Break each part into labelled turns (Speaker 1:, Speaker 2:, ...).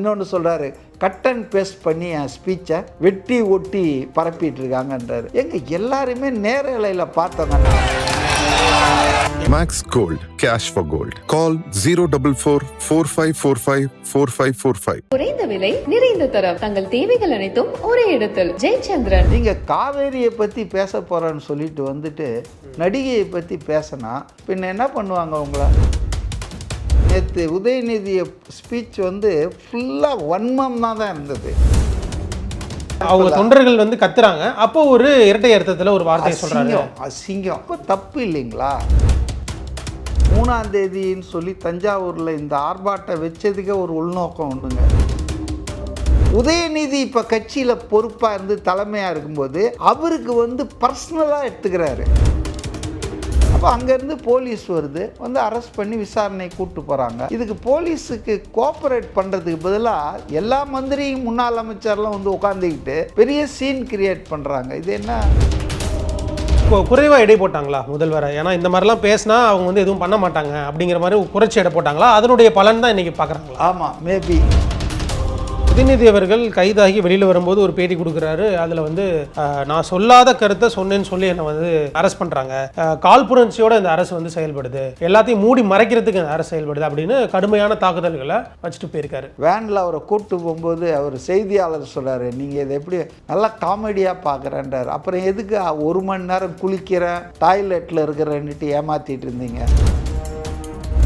Speaker 1: இன்னொன்று சொல்கிறாரு, cut and paste பண்ணி என் ஸ்பீச்சை வெட்டி ஒட்டி பரப்பிட்டு இருக்காங்கன்றாரு. எல்லாருமே நேரலையில் பார்த்தோம்.
Speaker 2: Max Gold, cash for gold. Call 044-4545-4545.
Speaker 3: குறைந்த விலை, நிறைந்த தரம், தங்கள் தேவைகள் அனைத்தும் ஒரே இடத்தில். ஜெயச்சந்திரன்.
Speaker 1: நீங்க காவேரியை பத்தி பேச போறேன்னு சொல்லிட்டு வந்துட்டு நடிகையை பத்தி பேசினா பின்ன என்ன பண்ணுவாங்க உங்களை? நேற்று உதயநிதி ஸ்பீச் வந்து ஃபுல்லா வன்மமாக தான் இருந்தது.
Speaker 4: அவங்க தொண்டர்கள் வந்து கத்துறாங்க, அப்போ ஒரு இரட்டை அர்த்தத்தில் ஒரு வார்த்தையை சொல்றாங்க.
Speaker 1: அசிங்கம். அப்போ தப்பு இல்லைங்களா? 3ஆம் தேதின்னு சொல்லி தஞ்சாவூரில் இந்த ஆர்ப்பாட்டம் வச்சதுக்கே ஒரு உள்நோக்கம் உண்டுங்க. உதயநிதி இப்போ கட்சியில் பொறுப்பாக இருந்து தலைமையாக இருக்கும்போது அவருக்கு வந்து பர்சனலாக எடுத்துக்கிறாரு. அப்போ அங்கேருந்து போலீஸ் வருது, வந்து அரெஸ்ட் பண்ணி விசாரணை கூப்பிட்டு போகிறாங்க. இதுக்கு போலீஸுக்கு கோஆப்ரேட் பண்ணுறதுக்கு பதிலாக எல்லா மந்திரியும் முன்னாள் அமைச்சர்லாம் வந்து உட்காந்துக்கிட்டு பெரிய சீன் கிரியேட் பண்ணுறாங்க. இது என்ன?
Speaker 4: குறைவாக எடை போட்டாங்களா முதல்வரை? ஏன்னா இந்த மாதிரிலாம் பேசினா அவங்க வந்து எதுவும் பண்ண மாட்டாங்க அப்படிங்கிற மாதிரி குறைச்சி எடை போட்டாங்களா? அதனுடைய பலன் தான் இன்றைக்கி பார்க்குறாங்களா?
Speaker 1: ஆமாம், மேபி.
Speaker 4: உதயநிதி அவர்கள் கைதாகி வெளியில் வரும்போது ஒரு பேட்டி கொடுக்குறாரு. அதில் வந்து நான் சொல்லாத கருத்தை சொன்னேன்னு சொல்லி என்னை வந்து அரெஸ்ட் பண்ணுறாங்க, காழ்ப்புணர்ச்சியோட இந்த அரசு வந்து செயல்படுது, எல்லாத்தையும் மூடி மறைக்கிறதுக்கு இந்த அரசு செயல்படுது அப்படின்னு கடுமையான தாக்குதல்களை வச்சுட்டு போயிருக்காரு.
Speaker 1: வேனில் அவரை கூப்பிட்டு போகும்போது அவர் செய்தியாளர் சொல்கிறாரு, நீங்கள் இதை எப்படி நல்லா காமெடியாக பார்க்குறேன்றார். அப்புறம் எதுக்கு 1 மணி நேரம் குளிக்கிறேன், டாய்லெட்டில் இருக்கிறேன்னுட்டு ஏமாற்றிட்டு இருந்தீங்க?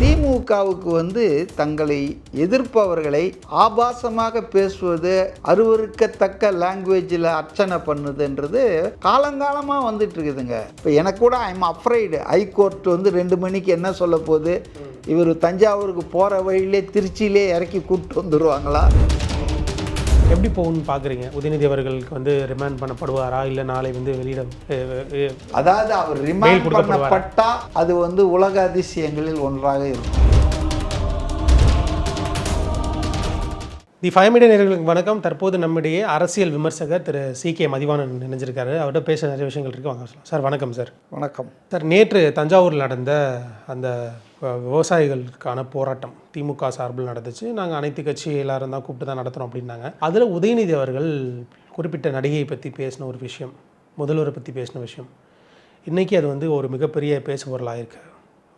Speaker 1: திமுகவுக்கு வந்து தங்களை எதிர்ப்பவர்களை ஆபாசமாக பேசுவது, அருவருக்கத்தக்க லாங்குவேஜில் அர்ச்சனை பண்ணுதுன்றது காலங்காலமாக வந்துட்டு இருக்குதுங்க. இப்போ எனக்கு கூட ஐம் அஃப்ரைடு, ஹைகோர்ட் வந்து 2 மணிக்கு என்ன சொல்ல போகுது, இவர் தஞ்சாவூருக்கு போகிற வழியிலே திருச்சியிலே இறக்கி கூப்பிட்டு வந்துடுவாங்களா?
Speaker 4: எப்படி போகும்னு பார்க்குறீங்க? உதயநிதி அவர்களுக்கு வந்து ரிமாண்ட் பண்ணப்படுவாரா, இல்லை நாளை வந்து வெளியிட,
Speaker 1: அதாவது அவர் ரிமாண்ட் பண்ணப்பட்டா அது வந்து உலக அதிசயங்களில் ஒன்றாக இருக்கும்.
Speaker 4: தி 5 மீடியா நேயர்களுக்கு வணக்கம். தற்போது நம்மிடையே அரசியல் விமர்சகர் திரு CK மதிவாணன் நினைஞ்சிருக்காரு. அவர்கிட்ட பேச நிறைய விஷயங்கள் இருக்குது, வாங்க சார். வணக்கம் சார்.
Speaker 1: வணக்கம்
Speaker 4: சார். நேற்று தஞ்சாவூரில் நடந்த அந்த விவசாயிகளுக்கான போராட்டம் திமுக சார்பில் நடந்துச்சு. நாங்கள் அனைத்து கட்சி எல்லாரும் தான் கூப்பிட்டு தான் நடத்துகிறோம் அப்படின்னாங்க. அதில் உதயநிதி அவர்கள் குறிப்பிட்ட நடிகையை பற்றி பேசின ஒரு விஷயம், முதல்வரை பற்றி பேசின விஷயம், இன்றைக்கி அது வந்து ஒரு மிகப்பெரிய பேசுபொருளாக இருக்குது.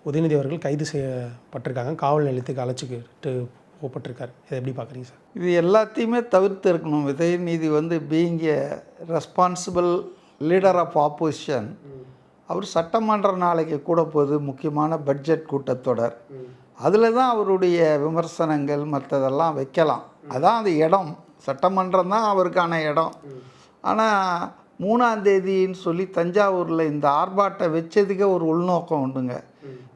Speaker 4: உதயநிதி அவர்கள் கைது செய்யப்பட்டிருக்காங்க, காவல் நிலையத்துக்கு அழைச்சிக்கிட்டு போகப்பட்டிருக்காரு. இதை எப்படி பார்க்குறீங்க சார்?
Speaker 1: இது எல்லாத்தையுமே தவிர்த்து இருக்கணும். உதயநிதி வந்து being a responsible leader of opposition, அவர் சட்டமன்ற நாளைக்கு கூட போது முக்கியமான பட்ஜெட் கூட்டத்தொடர், அதில் தான் அவருடைய விமர்சனங்கள் மற்றதெல்லாம் வைக்கலாம். அதான் அது இடம், சட்டமன்றம் தான் அவருக்கான இடம். ஆனால் 3ஆம் தேதின்னு சொல்லி தஞ்சாவூரில் இந்த ஆர்ப்பாட்டம் வச்சதுக்கே ஒரு உள்நோக்கம் உண்டுங்க.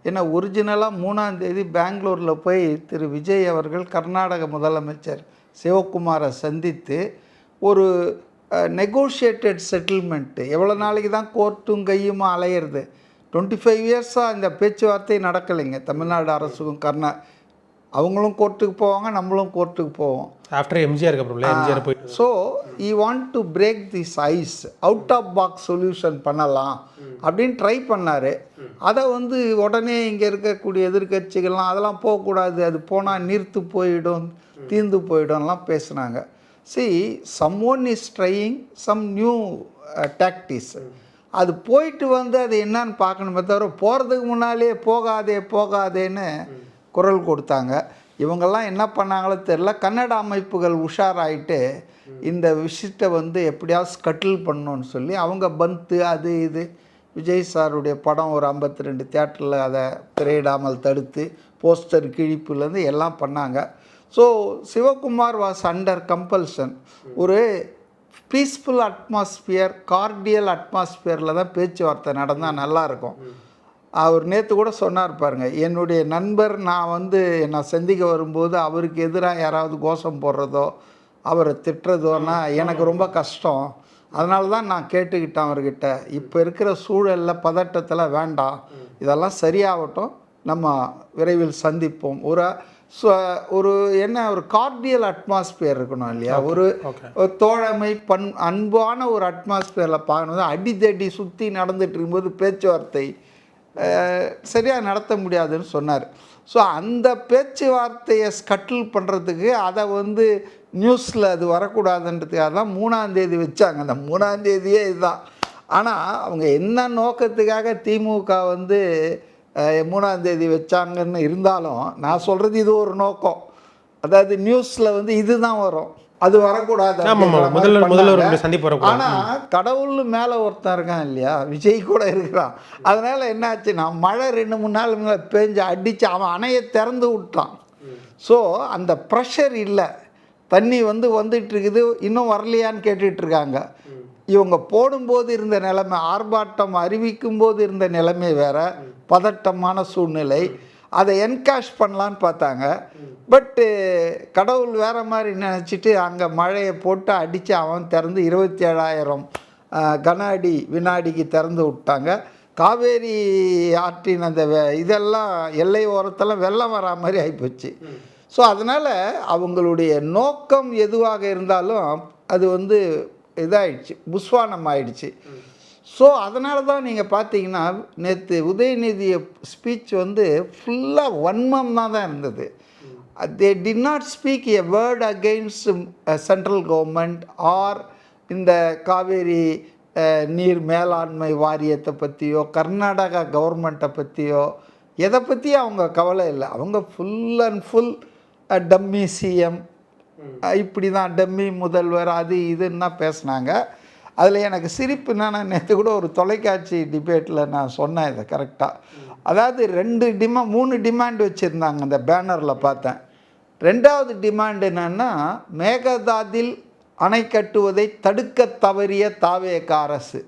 Speaker 1: ஏன்னா ஒரிஜினலாக 3ஆம் தேதி பெங்களூரில் போய் திரு விஜய் அவர்கள் கர்நாடக முதலமைச்சர் சிவகுமாரை சந்தித்து ஒரு நெகோஷியேட்டட் செட்டில்மெண்ட்டு, எவ்வளோ நாளைக்கு தான் கோர்ட்டும் கையுமா அலையிறது, 25 இயர்ஸாக இந்த பேச்சுவார்த்தை நடக்கலைங்க. தமிழ்நாடு அரசுக்கும் அவங்களும் கோர்ட்டுக்கு போவாங்க, நம்மளும் கோர்ட்டுக்கு போவோம்.
Speaker 4: ஆஃப்டர் எம்ஜிஆர் எம்ஜிஆர் போய்
Speaker 1: so I want to break this ice, out of box solution பண்ணலாம் அப்படின்னு ட்ரை பண்ணார். அதை வந்து உடனே இங்கே இருக்கக்கூடிய எதிர்கட்சிகள்லாம் அதெல்லாம் போகக்கூடாது, அது போனால் நீர்த்து போயிடும், தீர்ந்து போயிடும்லாம் பேசுனாங்க. See, someone is trying some new tactics. அது போயிட்டு வந்து அது என்னன்னு பார்க்கணுமே தவிர போகிறதுக்கு முன்னாலே போகாதேன்னு குரல் கொடுத்தாங்க. இவங்கெல்லாம் என்ன பண்ணாங்களோ தெரில, கன்னட அமைப்புகள் உஷாராயிட்டு இந்த விஷயத்தை வந்து எப்படியாவது ஸ்கட்டில் பண்ணணும்னு சொல்லி அவங்க பந்து அது இது, விஜய் சாருடைய படம் ஒரு 52 தியேட்டரில் அதை திரையிடாமல் தடுத்து போஸ்டர் கிழிப்புலேருந்து எல்லாம் பண்ணாங்க. So Sivakumar was under compulsion. ஒரு பீஸ்ஃபுல் அட்மாஸ்பியர், கார்டியல் அட்மாஸ்பியரில் தான் பேச்சுவார்த்தை நடந்தால் நல்லாயிருக்கும். அவர் நேற்று கூட சொன்னார் பாருங்க, என்னுடைய நண்பர் நான் வந்து என்னை சந்திக்க வரும்போது அவருக்கு எதிராக யாராவது கோஷம் போடுறதோ அவரை திட்டுறதோன்னா எனக்கு ரொம்ப கஷ்டம், அதனால தான் நான் கேட்டுக்கிட்டேன் அவர்கிட்ட, இப்போ இருக்கிற சூழலில் பதட்டத்தில் வேண்டாம், இதெல்லாம் சரியாகட்டும், நம்ம விரைவில் சந்திப்போம். ஒரு என்ன ஒரு கார்டியல் அட்மாஸ்பியர் இருக்கணும் இல்லையா, ஒரு தோழமை அன்பான ஒரு அட்மாஸ்பியரில் பார்க்கணும். அடித்தடி சுற்றி நடந்துட்டு இருக்கும்போது பேச்சுவார்த்தை சரியாக நடத்த முடியாதுன்னு சொன்னார். ஸோ அந்த பேச்சுவார்த்தையை ஸ்கட்டில் பண்ணுறதுக்கு அதை வந்து நியூஸில் அது வரக்கூடாதுன்றதுக்காக தான் 3ஆம் தேதி வச்சாங்க. அந்த 3ஆம் தேதியே இதுதான். ஆனால் அவங்க என்ன நோக்கத்துக்காக திமுக வந்து 3ஆம் தேதி வச்சாங்கன்னு இருந்தாலும் நான் சொல்கிறது இது ஒரு நோக்கம். அதாவது நியூஸில் வந்து இதுதான் வரும், அது வரக்கூடாது. ஆனால் கடவுள் மேலே ஒருத்தன் இருக்கான் இல்லையா, விஜய் கூட இருக்கிறான். அதனால் என்னாச்சுன்னா மழை 2-3 நாள் மேலே பேஞ்சு அடித்து அவன் அணையை திறந்து விட்டான். ஸோ அந்த ப்ரெஷர் இல்லை, தண்ணி வந்துட்டு இருக்குது, இன்னும் வரலையான்னு கேட்டுட்ருக்காங்க. இவங்க போடும்போது இருந்த நிலைமை, ஆர்ப்பாட்டம் அறிவிக்கும் போது இருந்த நிலைமை வேற, பதட்டமான சூழ்நிலை. அதை என்கேஷ் பண்ணலான்னு பார்த்தாங்க. பட்டு கடவுள் வேறு மாதிரி நினச்சிட்டு அங்கே மழையை போட்டு அடித்து அவன் திறந்து 27,000 கன அடி வினாடிக்கு திறந்து விட்டாங்க. காவேரி ஆற்றின் அந்த இதெல்லாம் எல்லை ஓரத்தெல்லாம் வெள்ளம் வரா மாதிரி ஆகிப்போச்சு. ஸோ அதனால் அவங்களுடைய நோக்கம் எதுவாக இருந்தாலும் அது வந்து இதாகிடுச்சு, புஸ்வானம் ஆயிடுச்சு. ஸோ அதனால தான் நீங்கள் பார்த்தீங்கன்னா நேற்று உதயநிதி ஸ்பீச் வந்து ஃபுல்லாக வன்மம் தான் இருந்தது. They did not speak a word against central government or இந்த காவேரி நீர் மேலாண்மை வாரியத்தை பற்றியோ கர்நாடகா கவர்மெண்ட்டை பற்றியோ எதை பற்றியும் அவங்க கவலை இல்லை. அவங்க full and full dummy CM, இப்படி தான் டம்மி முதல்வர், அது இதுன்னு தான் பேசினாங்க. அதில் எனக்கு சிரிப்பு என்னன்னா, நேற்று கூட ஒரு தொலைக்காட்சி டிபேட்டில் நான் சொன்னேன் இதை கரெக்டாக. அதாவது 3 டிமாண்ட் வச்சுருந்தாங்க அந்த பேனரில் பார்த்தேன். 2வது டிமாண்ட் என்னென்னா, மேகதாதில் அணை கட்டுவதை தடுக்க தவறிய தாவேக அரசு.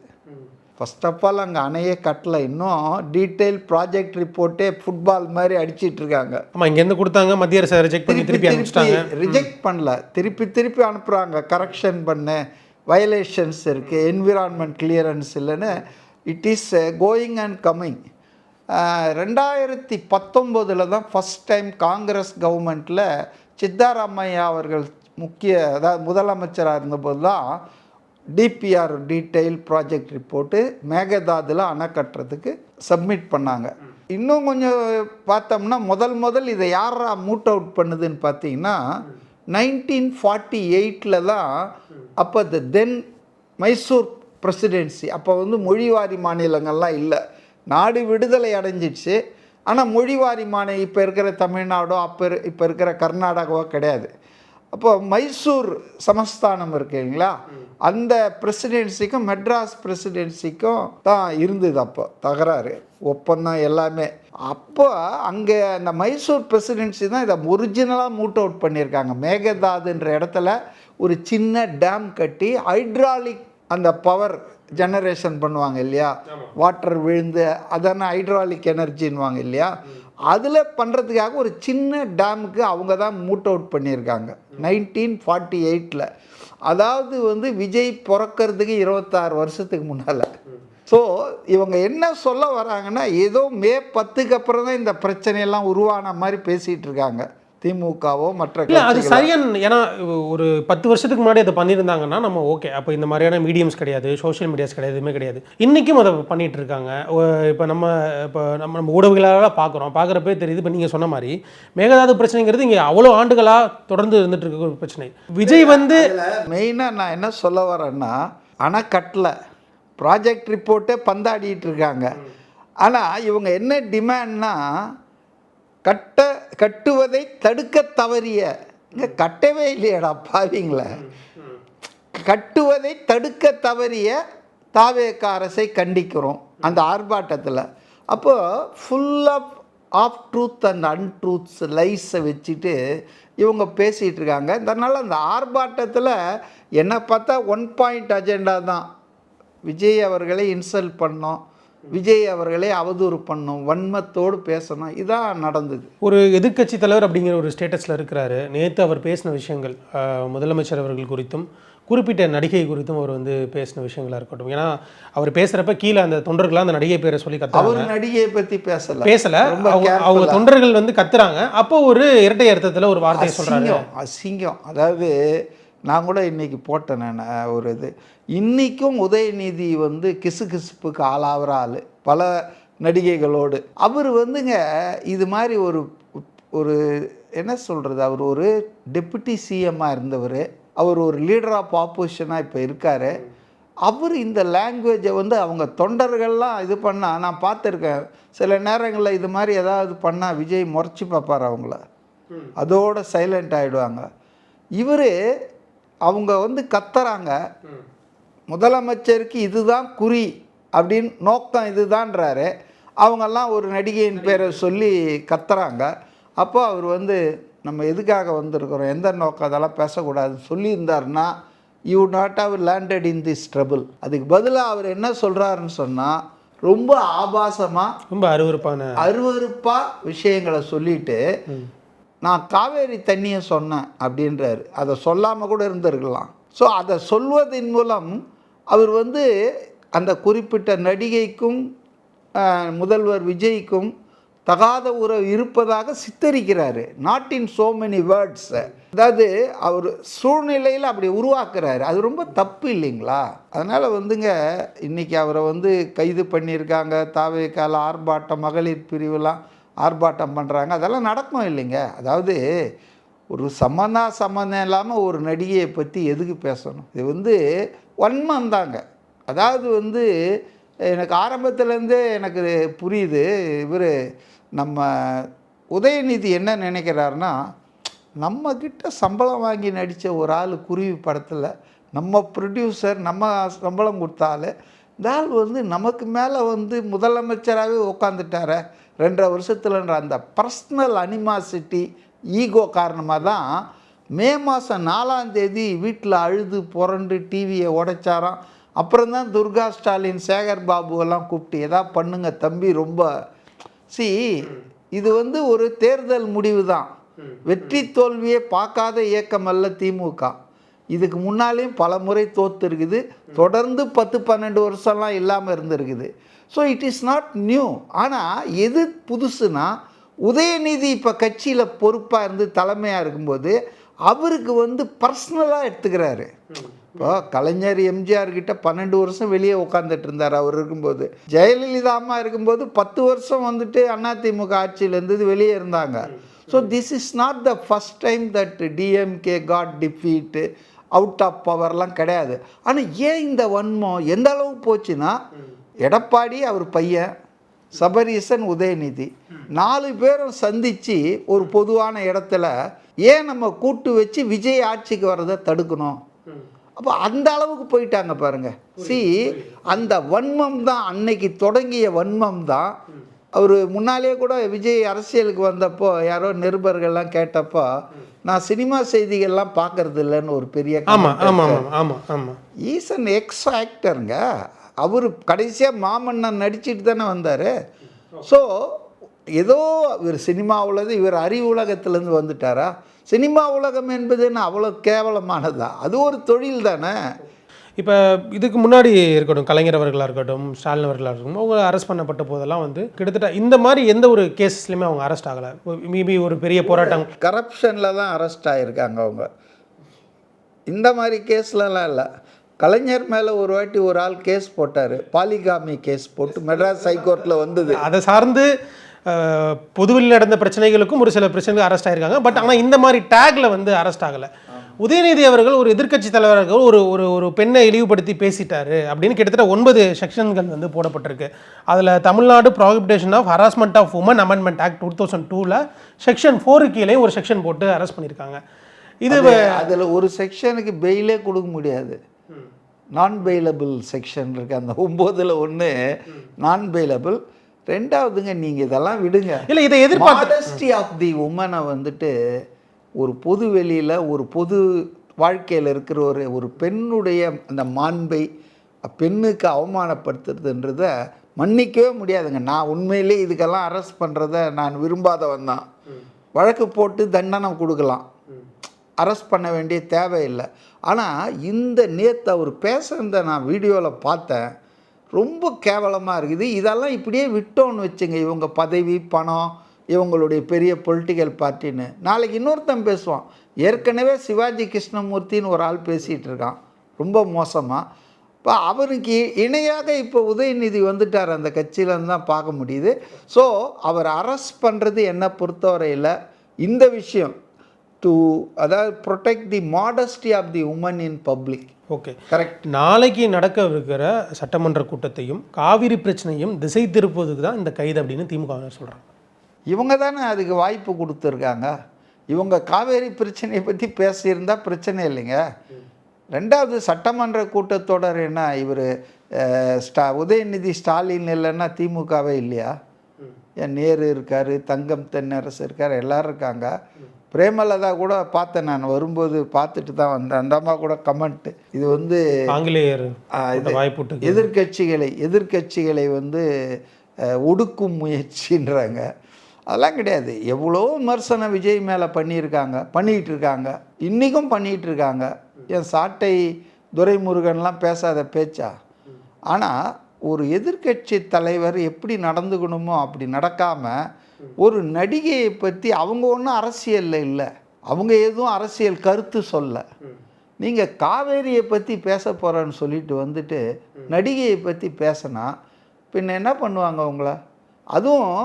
Speaker 1: ஃபர்ஸ்ட் ஆஃப் ஆல் அங்கே அணையே கட்டலை, இன்னும் டீட்டெயில் ப்ராஜெக்ட் ரிப்போர்ட்டே ஃபுட்பால் மாதிரி அடிச்சிட்டு இருக்காங்க.
Speaker 4: ஆமாம், இங்கேருந்து கொடுத்தாங்க, மத்திய அரசு ரிஜெக்ட்
Speaker 1: பண்ணல, திருப்பி அனுப்புகிறாங்க, கரெக்ஷன் பண்ணு, வயலேஷன்ஸ் இருக்குது, என்விரான்மெண்ட் கிளியரன்ஸ் இல்லைன்னு. It is going and coming. 2019 தான் ஃபஸ்ட் டைம் காங்கிரஸ் கவர்மெண்ட்டில் சித்தாராமையா அவர்கள் அதாவது முதலமைச்சராக இருந்தபோது தான் டிபிஆர் டீட்டெயில் ப்ராஜெக்ட் ரிப்போர்ட்டு மேகதாதுல அணை கட்டுறதுக்கு சப்மிட் பண்ணாங்க. இன்னும் கொஞ்சம் பார்த்தோம்னா முதல் இதை யாரா மூட் அவுட் பண்ணுதுன்னு பார்த்தீங்கன்னா 1948 தான். அப்போ தென் மைசூர் பிரசிடென்சி, அப்போ வந்து மொழிவாரி மாநிலங்கள்லாம் இல்லை, நாடு விடுதலை அடைஞ்சிடுச்சு. ஆனால் மொழிவாரி மாநிலம் இப்போ இருக்கிற தமிழ்நாடோ இப்போ இருக்கிற கர்நாடகாவோ கிடையாது. அப்போ மைசூர் சமஸ்தானம் இருக்கு இல்லைங்களா, அந்த பிரசிடென்சிக்கும் மெட்ராஸ் பிரசிடென்சிக்கும் தான் இருந்தது அப்போ தகராறு, ஒப்பந்தம் எல்லாமே. அப்போ அங்கே அந்த மைசூர் பிரசிடென்சி தான் இதை ஒரிஜினலாக மூட் அவுட் பண்ணியிருக்காங்க. மேகதாதுன்ற இடத்துல ஒரு சின்ன டேம் கட்டி ஹைட்ராலிக் அந்த பவர் ஜெனரேஷன் பண்ணுவாங்க இல்லையா, வாட்டர் விழுந்து அதான ஹைட்ராலிக் எனர்ஜின்வாங்க இல்லையா, அதில் பண்ணுறதுக்காக ஒரு சின்ன டேமுக்கு அவங்க தான் மூட் அவுட் பண்ணியிருக்காங்க 1948. அதாவது வந்து விஜய் பிறக்கிறதுக்கு 26 வருஷத்துக்கு முன்னால். ஸோ இவங்க என்ன சொல்ல வராங்கன்னா, ஏதோ மே 10க்கு அப்புறம் தான் இந்த பிரச்சனையெல்லாம் உருவான மாதிரி பேசிகிட்டு இருக்காங்க திமுகவோ மற்ற.
Speaker 4: அது சரியான, ஏன்னா ஒரு 10 வருஷத்துக்கு முன்னாடி அதை பண்ணியிருந்தாங்கன்னா நம்ம ஓகே, அப்போ இந்த மாதிரியான மீடியம்ஸ் கிடையாது, சோஷியல் மீடியாஸ் கிடையாது, எதுவுமே கிடையாது. இன்றைக்கும் அதை பண்ணிகிட்டு இருக்காங்க. இப்போ நம்ம ஊடகங்களால் பார்க்குறப்பே தெரியுது. இப்போ நீங்கள் சொன்ன மாதிரி மேகதாது பிரச்சனைங்கிறது இங்கே அவ்வளோ ஆண்டுகளாக தொடர்ந்து இருந்துட்டு இருக்க ஒரு பிரச்சனை. விஜய் வந்து
Speaker 1: மெயினாக நான் என்ன சொல்ல வரேன்னா, அணைக்கட்டில் ப்ராஜெக்ட் ரிப்போர்ட்டே பந்தாடிட்டு இருக்காங்க. ஆனால் இவங்க என்ன டிமாண்ட்னா, கட்டுவதை தடுக்க தவறிய, இங்கே கட்டவே இல்லையடா பாவீங்கள, கட்டுவதை தடுக்க தவறிய தாவேக அரசை கண்டிக்கிறோம் அந்த ஆர்ப்பாட்டத்தில். அப்போது ஃபுல் ஆஃப் ட்ரூத் அண்ட் அன்ட்ரூத்ஸ் லைஸை வச்சுட்டு இவங்க பேசிகிட்டு இருக்காங்க. அதனால் அந்த ஆர்ப்பாட்டத்தில் என்ன பார்த்தா 1 பாயிண்ட் அஜெண்டா தான், விஜய் அவர்களை இன்சல்ட் பண்ணோம், விஜய் அவர்களே அவதூறு பண்ணும், வன்மத்தோடு பேசணும், இதான் நடந்தது.
Speaker 4: ஒரு எதிர்க்கட்சி தலைவர் அப்படிங்கிற ஒரு ஸ்டேட்டஸில் இருக்கிறாரு. நேற்று அவர் பேசின விஷயங்கள், முதலமைச்சர் அவர்கள் குறித்தும் குறிப்பிட்ட நடிகை குறித்தும் அவர் வந்து பேசின விஷயங்களாக இருக்கட்டும். ஏன்னா அவர் பேசுகிறப்ப கீழே அந்த தொண்டர்களாக அந்த நடிகை பேரை சொல்லி கத்துறாங்க.
Speaker 1: அவர் நடிகையை பற்றி பேசலை,
Speaker 4: அவங்க தொண்டர்கள் வந்து கத்துறாங்க. அப்போ ஒரு இரட்டை அர்த்தத்தில் ஒரு வார்த்தையை சொல்கிறாங்க,
Speaker 1: அசிங்கம். அதாவது நான் கூட இன்றைக்கி போட்டேன் நான் ஒரு இது, இன்றைக்கும் உதயநிதி வந்து கிசுகிசுப்புக்கு ஆளாகிற ஆள் பல நடிகைகளோடு. அவர் வந்துங்க இது மாதிரி ஒரு ஒரு என்ன சொல்கிறது, அவர் ஒரு டெப்யூட்டி சிஎம்மாக இருந்தவர், அவர் ஒரு லீடர் ஆஃப் ஆப்போசிஷனாக இப்போ இருக்கார். அவர் இந்த லாங்குவேஜை வந்து அவங்க தொண்டர்கள்லாம் இது பண்ணால் நான் பார்த்துருக்கேன். சில நேரங்களில் இது மாதிரி ஏதாவது பண்ணால் விஜய் முறைச்சி பார்ப்பார் அவங்கள, அதோட சைலண்ட் ஆகிடுவாங்க. இவர் அவங்க வந்து கத்துறாங்க, முதலமைச்சருக்கு இதுதான் குறி அப்படின்னு நோக்கம் இதுதான்றாரு. அவங்கெல்லாம் ஒரு நடிகையின் பேரை சொல்லி கத்துறாங்க. அப்போ அவர் வந்து நம்ம எதுக்காக வந்திருக்கிறோம், எந்த நோக்கம், அதெல்லாம் பேசக்கூடாதுன்னு சொல்லியிருந்தாருன்னா you not have landed in this trouble. அதுக்கு பதிலாக அவர் என்ன சொல்கிறாருன்னு சொன்னால், ரொம்ப ஆபாசமாக
Speaker 4: ரொம்ப
Speaker 1: அருவருப்பாக விஷயங்களை சொல்லிட்டு நான் காவேரி தண்ணியை சொன்னேன் அப்படின்றாரு. அதை சொல்லாமல் கூட இருந்திருக்கலாம். ஸோ அதை சொல்வதன் மூலம் அவர் வந்து அந்த குறிப்பிட்ட நடிகைக்கும் முதல்வர் விஜய்க்கும் தகாத உறவு இருப்பதாக சித்தரிக்கிறாரு. Not in so many words. அதாவது அவர் சூழ்நிலையில் அப்படி உருவாக்குறாரு. அது ரொம்ப தப்பு இல்லைங்களா? அதனால் வந்துங்க இன்றைக்கி அவரை வந்து கைது பண்ணியிருக்காங்க. தாவேக்கால ஆர்ப்பாட்டம், மகளிர் பிரிவுலாம் ஆர்ப்பாட்டம் பண்ணுறாங்க. அதெல்லாம் நடக்கும் இல்லைங்க. அதாவது ஒரு சம்மந்தம் இல்லாமல் ஒரு நடிகையை பற்றி எதுக்கு பேசணும்? இது வந்து வன்மம் தாங்க. அதாவது வந்து எனக்கு ஆரம்பத்துலேருந்தே எனக்கு புரியுது, இவர் நம்ம உதயநிதி என்ன நினைக்கிறாருன்னா, நம்மக்கிட்ட சம்பளம் வாங்கி நடித்த ஒரு ஆள் குருவி படத்தில் நம்ம ப்ரொடியூசர் நம்ம சம்பளம் கொடுத்தாலும் இந்த ஆள் வந்து நமக்கு மேலே வந்து முதலமைச்சராகவே உட்காந்துட்டார 2.5 வருஷத்துலன்ற அந்த பர்சனல் அனிமாசிட்டி, ஈகோ காரணமாக தான் மே மாதம் 4ஆம் தேதி வீட்டில் அழுது புரண்டு டிவியை உடைச்சாராம். அப்புறம்தான் துர்கா ஸ்டாலின், சேகர் பாபுவெல்லாம் கூப்பிட்டு எதா பண்ணுங்க தம்பி, ரொம்ப இது வந்து ஒரு தேர்தல் முடிவு தான். வெற்றி தோல்வியை பார்க்காத இயக்கம் அல்ல திமுக. இதுக்கு முன்னாலேயும் பல முறை தோற்றுருக்குது. தொடர்ந்து 10-12 வருஷம்லாம் இல்லாமல் இருந்திருக்குது. So it is not new. ஆனால் எது புதுசுனா, உதயநிதி இப்போ கட்சியில் பொறுப்பாக இருந்து தலைமையாக இருக்கும்போது அவருக்கு வந்து பர்சனலாக எடுத்துக்கிறாரு. இப்போ கலைஞர் எம்ஜிஆர் கிட்ட 12 வருஷம் வெளியே உட்காந்துட்டு இருந்தார் அவர் இருக்கும்போது. ஜெயலலிதா அம்மா இருக்கும்போது 10 வருஷம் வந்துட்டு அதிமுக ஆட்சியில் இருந்தது, வெளியே இருந்தாங்க. So this is not the first time that DMK got defeat, out of பவர்லாம் கிடையாது. ஆனால் ஏன் இந்த வன்மம் எந்த அளவு போச்சுன்னா, எடப்பாடி அவர் பையன், சபரீசன், உதயநிதி 4 பேரும் சந்தித்து ஒரு பொதுவான இடத்துல ஏன் நம்ம கூட்டு வச்சு விஜய் ஆட்சிக்கு வர்றதை தடுக்கணும்? அப்போ அந்த அளவுக்கு போயிட்டாங்க பாருங்கள். அந்த வன்மம் தான் அன்னைக்கு தொடங்கிய வன்மம் தான். அவர் முன்னாலே கூட விஜய் அரசியலுக்கு வந்தப்போ யாரோ நிருபர்கள்லாம் கேட்டப்போ, நான் சினிமா செய்திகள்லாம் பார்க்கறது இல்லைன்னு ஒரு பெரிய ஈஸ் அன் எக்ஸ் ஆக்டருங்க. அவர் கடைசியாக மாமன்னன் நடிச்சிட்டு தானே வந்தார். ஸோ ஏதோ இவர் சினிமா உலகம், இவர் அறிவு உலகத்துலேருந்து வந்துட்டாரா? சினிமா உலகம் என்பது என்ன அவ்வளோ கேவலமானதா? அது ஒரு தொழில் தானே.
Speaker 4: இப்போ இதுக்கு முன்னாடி இருக்கட்டும், கலைஞர் அவர்களாக இருக்கட்டும், ஸ்டாலின் அவர்களாக இருக்கட்டும், அவங்க அரெஸ்ட் பண்ணப்பட்ட போதெல்லாம் வந்து கிட்டத்தட்ட இந்த மாதிரி எந்த ஒரு கேஸஸ்லையுமே அவங்க அரெஸ்ட் ஆகலை. மேபி ஒரு பெரிய போராட்டம்,
Speaker 1: கரப்ஷனில் தான் அரெஸ்ட் ஆகியிருக்காங்க அவங்க. இந்த மாதிரி கேஸ்லலாம் இல்லை. கலைஞர் மேலே ஒரு வாட்டி ஒரு ஆள் கேஸ் போட்டார், பாலிகாமி கேஸ் போட்டு மெட்ராஸ் ஹைகோர்ட்டில் வந்தது.
Speaker 4: அதை சார்ந்து பொதுவில் நடந்த பிரச்சனைகளுக்கும் ஒரு சில பிரச்சனைகள் அரெஸ்ட் ஆகிருக்காங்க. பட் ஆனால் இந்த மாதிரி டேக்கில் வந்து அரெஸ்ட் ஆகலை. உதயநிதி அவர்கள் ஒரு எதிர்க்கட்சி தலைவர்கள் ஒரு ஒரு ஒரு பெண்ணை இழிவுபடுத்தி பேசிட்டாரு அப்படின்னு கிட்டத்தட்ட 9 செக்ஷன்கள் வந்து போடப்பட்டிருக்கு. அதில் Tamil Nadu prohibition of harassment of women amendment act 2002ல் செக்ஷன் 4 கீழே ஒரு செக்ஷன் போட்டு அரெஸ்ட் பண்ணியிருக்காங்க. இது
Speaker 1: அதில் ஒரு செக்ஷனுக்கு பெயிலே கொடுக்க முடியாது, நான் பெயிலபிள் செக்ஷன் இருக்குது. அந்த 9ல் 1 நான் பெயிலபிள். 2வதுங்க, நீங்கள் இதெல்லாம் விடுங்க.
Speaker 4: இல்லை, இதை
Speaker 1: மாடஸ்டி ஆஃப் தி உமனை வந்துட்டு ஒரு பொது வெளியில் ஒரு பொது வாழ்க்கையில் இருக்கிற ஒரு பெண்ணுடைய அந்த மாண்பை பெண்ணுக்கு அவமானப்படுத்துறதுன்றத மன்னிக்கவே முடியாதுங்க. நான் உண்மையிலே இதுக்கெல்லாம் அரெஸ்ட் பண்ணுறத நான் விரும்பாதவன் தான். வழக்கு போட்டு தண்டனை கொடுக்கலாம், அரெஸ்ட் பண்ண வேண்டிய தேவையில்லை. ஆனால் இந்த நேற்று அவர் பேசுகிறத நான் வீடியோவில் பார்த்தேன், ரொம்ப கேவலமாக இருக்குது. இதெல்லாம் இப்படியே விட்டோன்னு வச்சுங்க, இவங்க பதவி, பணம், இவங்களுடைய பெரிய பொலிட்டிக்கல் பார்ட்டின்னு நாளைக்கு இன்னொருத்தன் பேசுவான். ஏற்கனவே சிவாஜி கிருஷ்ணமூர்த்தின்னு ஒரு ஆள் பேசிகிட்டு இருக்கான் ரொம்ப மோசமாக. இப்போ அவருக்கு இணையாக இப்போ உதயநிதி வந்துட்டார், அந்த கட்சியிலேருந்து தான் பார்க்க முடியுது. ஸோ அவர் அரெஸ்ட் பண்ணுறது என்னை பொறுத்தவரையில் இந்த விஷயம் அதாவது protect the modesty of the woman in public.
Speaker 4: Okay,
Speaker 1: correct.
Speaker 4: நாளைக்கு நடக்கவிருக்கிற சட்டமன்ற கூட்டத்தையும் காவிரி பிரச்சனையும் திசை திருப்புவதுக்கு தான் இந்த கைது அப்படின்னு திமுக சொல்கிறாங்க.
Speaker 1: இவங்க தானே அதுக்கு வாய்ப்பு கொடுத்துருக்காங்க. இவங்க காவேரி பிரச்சனையை பற்றி பேசியிருந்தால் பிரச்சனை இல்லைங்க. ரெண்டாவது சட்டமன்ற கூட்டத்தொடர் என்ன இவர் உதயநிதி ஸ்டாலின் இல்லைன்னா திமுகவே இல்லையா? ஏன் நேரு இருக்கார், தங்கம் தென்னரசு இருக்கார், எல்லோரும் இருக்காங்க. பிரேமலதா கூட பார்த்தேன், நான் வரும்போது பார்த்துட்டு தான் வந்தேன். அந்த அம்மா கூட கமெண்ட், இது வந்து
Speaker 4: ஆங்கிலேயர் வாய்ப்பு
Speaker 1: எதிர்கட்சிகளை வந்து ஒடுக்கும் முயற்சின்றாங்க. அதெல்லாம் கிடையாது. எவ்வளோ விமர்சனம் விஜய் மேலே பண்ணிகிட்டு இருக்காங்க, இன்றைக்கும் பண்ணிகிட்டு இருக்காங்க. என் சாட்டை துரைமுருகன்லாம் பேசாத பேச்சா? ஆனால் ஒரு எதிர்கட்சி தலைவர் எப்படி நடந்துக்கணுமோ அப்படி நடக்காமல் ஒரு நடிகையை பற்றி அவங்க ஒன்றும் அரசியலில் இல்லை, அவங்க எதுவும் அரசியல் கருத்து சொல்ல, நீங்கள் காவேரியை பற்றி பேச போகிறேன்னு சொல்லிட்டு வந்துட்டு நடிகையை பற்றி பேசினா பின்ன என்ன பண்ணுவாங்க உங்களை? அதுவும்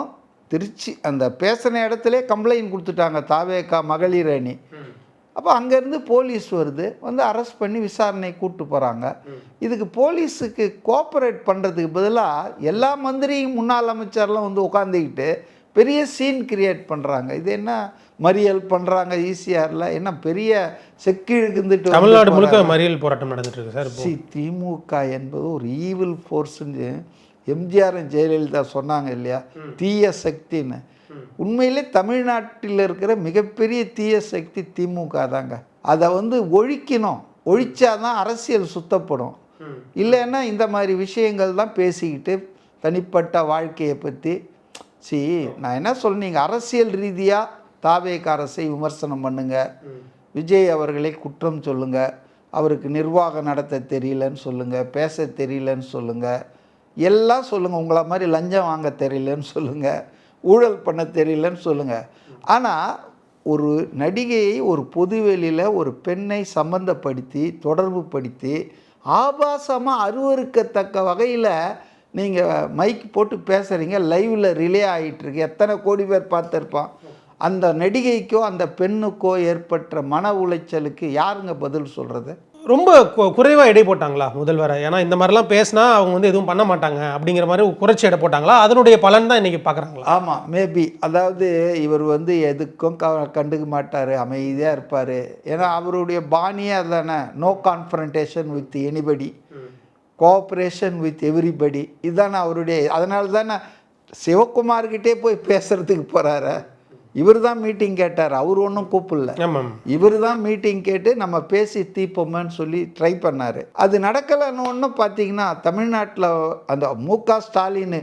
Speaker 1: திருச்சி அந்த பேசின இடத்துல கம்ப்ளைண்ட் கொடுத்துட்டாங்க தாவேகா மகளிர் அணி. அப்போ அங்கேருந்து போலீஸ் வருது, வந்து அரெஸ்ட் பண்ணி விசாரணை கூப்பிட்டு போகிறாங்க. இதுக்கு போலீஸுக்கு கோஆப்ரேட் பண்ணுறதுக்கு பதிலாக எல்லா மந்திரியும் முன்னாள் அமைச்சர்லாம் வந்து உட்காந்துக்கிட்டு பெரிய சீன் கிரியேட் பண்ணுறாங்க. இது என்ன மறியல் பண்ணுறாங்க ஈசிஆரில்? என்ன பெரிய செக்கிழுக்குந்துட்டு
Speaker 4: தமிழ்நாடு முழுக்க மறியல் போராட்டம் நடந்துட்டு இருக்கு சார்.
Speaker 1: திமுக என்பது ஒரு ஈவில் ஃபோர்ஸுன்னு எம்ஜிஆரும் ஜெயலலிதா சொன்னாங்க இல்லையா, தீய சக்தின்னு. உண்மையிலே தமிழ்நாட்டில் இருக்கிற மிகப்பெரிய தீய சக்தி திமுக தாங்க. அதை வந்து ஒழிக்கணும், ஒழிச்சாதான் அரசியல் சுத்தப்படும். இல்லைன்னா இந்த மாதிரி விஷயங்கள் தான் பேசிக்கிட்டு தனிப்பட்ட வாழ்க்கையை பற்றி நான் என்ன சொல்ல, நீங்கள் அரசியல் ரீதியாக தாவேக அரசை விமர்சனம் பண்ணுங்கள், விஜய் அவர்களை குற்றம் சொல்லுங்கள், அவருக்கு நிர்வாகம் நடத்த தெரியலன்னு சொல்லுங்கள், பேச தெரியலன்னு சொல்லுங்கள், எல்லாம் சொல்லுங்கள். உங்களை மாதிரி லஞ்சம் வாங்க தெரியலன்னு சொல்லுங்கள், ஊழல் பண்ண தெரியலன்னு சொல்லுங்கள். ஆனால் ஒரு நடிகையை ஒரு பொதுவெளியில் ஒரு பெண்ணை சம்பந்தப்படுத்தி தொடர்பு படுத்தி ஆபாசமாக அருவருக்கத்தக்க வகையில் நீங்கள் மைக் போட்டு பேசுகிறீங்க, லைவில் ரிலே ஆகிட்டுருக்கு, எத்தனை கோடி பேர் பார்த்துருப்பான். அந்த நடிகைக்கோ அந்த பெண்ணுக்கோ ஏற்பட்ட மன உளைச்சலுக்கு யாருங்க பதில் சொல்கிறது?
Speaker 4: ரொம்ப குறைவாக எடை போட்டாங்களா முதல்வரை? ஏன்னா இந்த மாதிரிலாம் பேசினா அவங்க வந்து எதுவும் பண்ண மாட்டாங்க அப்படிங்கிற மாதிரி குறைச்சி எடை போட்டாங்களா? அதனுடைய பலன் தான் இன்றைக்கி பார்க்குறாங்களா?
Speaker 1: ஆமாம், மேபி. அதாவது இவர் வந்து எதுக்கும் கண்டுக்க மாட்டார், அமைதியாக இருப்பார். ஏன்னா அவருடைய பாணியே அதுதானே, no confrontation with anybody, cooperation with everybody, இதுதானே அவருடைய. அதனால தானே சிவகுமார்கிட்டே போய் பேசுகிறதுக்கு போகிறாரு. இவர் தான் மீட்டிங் கேட்டார், அவர் ஒன்றும் கூப்பிடல. இவர் தான் மீட்டிங் கேட்டு நம்ம பேசி தீர்ப்போம்னு சொல்லி ட்ரை பண்ணார். அது நடக்கலைன்னு ஒன்று பார்த்தீங்கன்னா தமிழ்நாட்டில் அந்த மு.க. ஸ்டாலின்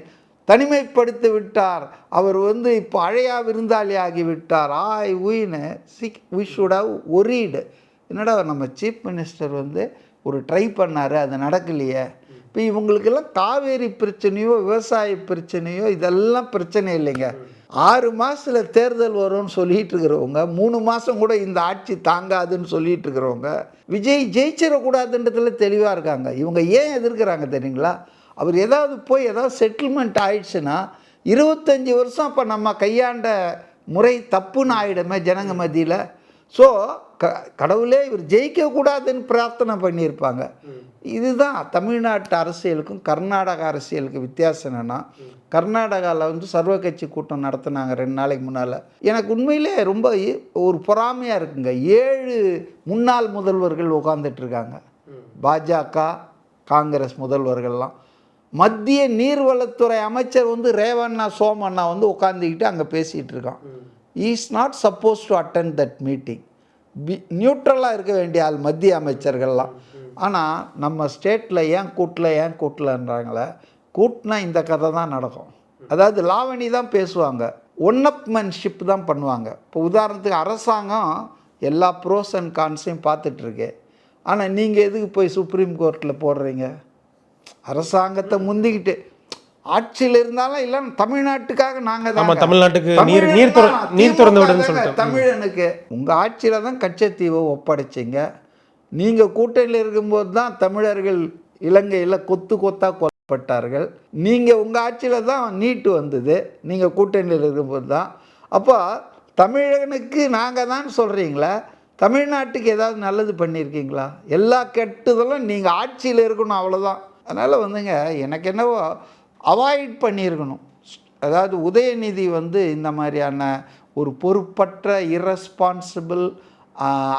Speaker 1: தனிமைப்படுத்தி விட்டார். அவர் வந்து இப்போ அழையா விருந்தாளி ஆகிவிட்டார். We should have worried. என்னடா நம்ம சீஃப் மினிஸ்டர் வந்து ஒரு ட்ரை பண்ணார், அது நடக்கலையே. இப்போ இவங்களுக்கெல்லாம் காவேரி பிரச்சனையோ விவசாய பிரச்சனையோ இதெல்லாம் பிரச்சனை இல்லைங்க. 6 மாதத்தில் தேர்தல் வரும்னு சொல்லிகிட்டு இருக்கிறவங்க, 3 மாதம் கூட இந்த ஆட்சி தாங்காதுன்னு சொல்லிகிட்டு இருக்கிறவங்க, விஜய் ஜெயிச்சிடக்கூடாதுன்றதுல தெளிவாக இருக்காங்க. இவங்க ஏன் எதிர்க்கிறாங்க தெரியுங்களா? அவர் ஏதாவது போய் ஏதாவது செட்டில்மெண்ட் ஆயிடுச்சுன்னா 25 வருஷம் அப்போ நம்ம கையாண்ட முறை தப்புன்னு ஆகிடுமே ஜனங்க மத்தியில். ஸோ கடவுளே இவர் ஜெயிக்கக்கூடாதுன்னு பிரார்த்தனை பண்ணியிருப்பாங்க. இதுதான் தமிழ்நாட்டு அரசியலுக்கும் கர்நாடக அரசியலுக்கு வித்தியாசம். என்னென்னா கர்நாடகாவில் வந்து சர்வ கட்சி கூட்டம் நடத்தினாங்க 2 நாளைக்கு முன்னால். எனக்கு உண்மையிலே ரொம்ப ஒரு பொறாமையாக இருக்குங்க. 7 முன்னாள் முதல்வர்கள் உட்காந்துட்ருக்காங்க, பாஜக காங்கிரஸ் முதல்வர்கள்லாம். மத்திய நீர்வளத்துறை அமைச்சர் வந்து ரேவண்ணா சோமண்ணா வந்து உட்காந்துக்கிட்டு அங்கே பேசிகிட்டு இருக்கான். Is not suppose to attend that meeting. நியூட்ரலாக இருக்க வேண்டிய ஆள் மத்திய அமைச்சர்கள்லாம். ஆனால் நம்ம ஸ்டேட்டில் ஏன் கூட்டலன்றாங்களே, கூட்டினா இந்த கதை தான் நடக்கும். அதாவது லாவணி தான் பேசுவாங்க, ஒன்னப்மன்ஷிப் தான் பண்ணுவாங்க. இப்போ உதாரணத்துக்கு அரசாங்கம் எல்லா ப்ரோஸ் அண்ட் கான்ஸையும் பார்த்துட்ருக்கு. ஆனால் நீங்கள் எதுக்கு போய் சுப்ரீம் கோர்ட்டில் போடுறீங்க? அரசாங்கத்தை முந்திக்கிட்டு ஆட்சியில் இருந்தாலும் இல்லை, தமிழ்நாட்டுக்காக நாங்கள் தான்,
Speaker 4: தமிழ்நாட்டுக்கு நீர் திறந்து விடுன்னு சொல்லிட்டு
Speaker 1: தமிழனுக்கு உங்கள் ஆட்சியில் தான் கச்சத்தீவை ஒப்படைச்சிங்க. நீங்கள் கூட்டணியில் இருக்கும்போது தான் தமிழர்கள் இலங்கையில் கொத்தாக கொல்லப்பட்டார்கள். நீங்கள் உங்கள் ஆட்சியில் தான் நீட்டு வந்தது, நீங்கள் கூட்டணியில் இருக்கும்போது தான். அப்போ தமிழனுக்கு நாங்கள் தான் சொல்கிறீங்களா? தமிழ்நாட்டுக்கு ஏதாவது நல்லது பண்ணியிருக்கீங்களா? எல்லா கெட்டதெல்லாம் நீங்கள் ஆட்சியில் இருக்கணும், அவ்வளோதான். அதனால் வந்துங்க எனக்கு என்னவோ அவாய்ட் பண்ணியிருக்கணும். அதாவது உதயநிதி வந்து இந்த மாதிரியான ஒரு பொறுப்பற்ற இரஸ்பான்சிபிள்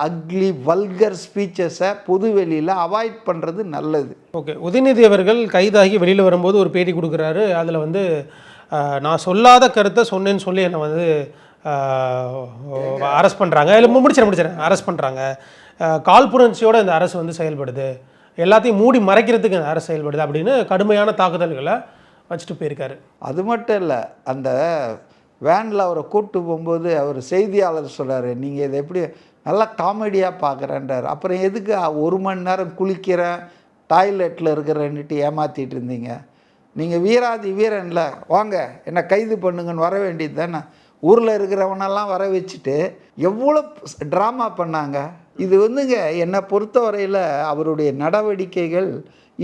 Speaker 1: அக்லி வல்கர் ஸ்பீச்சஸை பொதுவெளியில் அவாய்ட் பண்ணுறது நல்லது.
Speaker 4: ஓகே, உதயநிதி அவர்கள் கைதாகி வெளியில் வரும்போது ஒரு பேட்டி கொடுக்குறாரு. அதில் வந்து நான் சொல்லாத கருத்தை சொன்னேன்னு சொல்லி என்னை வந்து அரெஸ்ட் பண்ணுறாங்க. இல்லை முடிச்சிடறேன் அரெஸ்ட் பண்ணுறாங்க. காழ்ப்புணர்ச்சியோட இந்த அரசு வந்து செயல்படுது, எல்லாத்தையும் மூடி மறைக்கிறதுக்கு இந்த அரசு செயல்படுது அப்படின்னு கடுமையான தாக்குதல்களை வச்சுட்டு போயிருக்காரு.
Speaker 1: அது மட்டும் இல்லை, அந்த வேனில் அவரை கூப்பிட்டு போகும்போது அவர் செய்தியாளர் சொல்கிறாரு, நீங்கள் இதை எப்படி நல்லா காமெடியாக பார்க்குறேன்றார். அப்புறம் எதுக்கு 1 மணி நேரம் குளிக்கிறேன் டாய்லெட்டில் இருக்கிறேன்னுட்டு ஏமாற்றிட்டு இருந்தீங்க? நீங்கள் வீராதி வீரன்ல வாங்க என்னை கைது பண்ணுங்கன்னு வர வேண்டியது தானே. ஊரில் இருக்கிறவனெல்லாம் வர வச்சுட்டு எவ்வளோ ட்ராமா பண்ணாங்க. இது வந்துங்க என்னை பொறுத்தவரையில் அவருடைய நடவடிக்கைகள்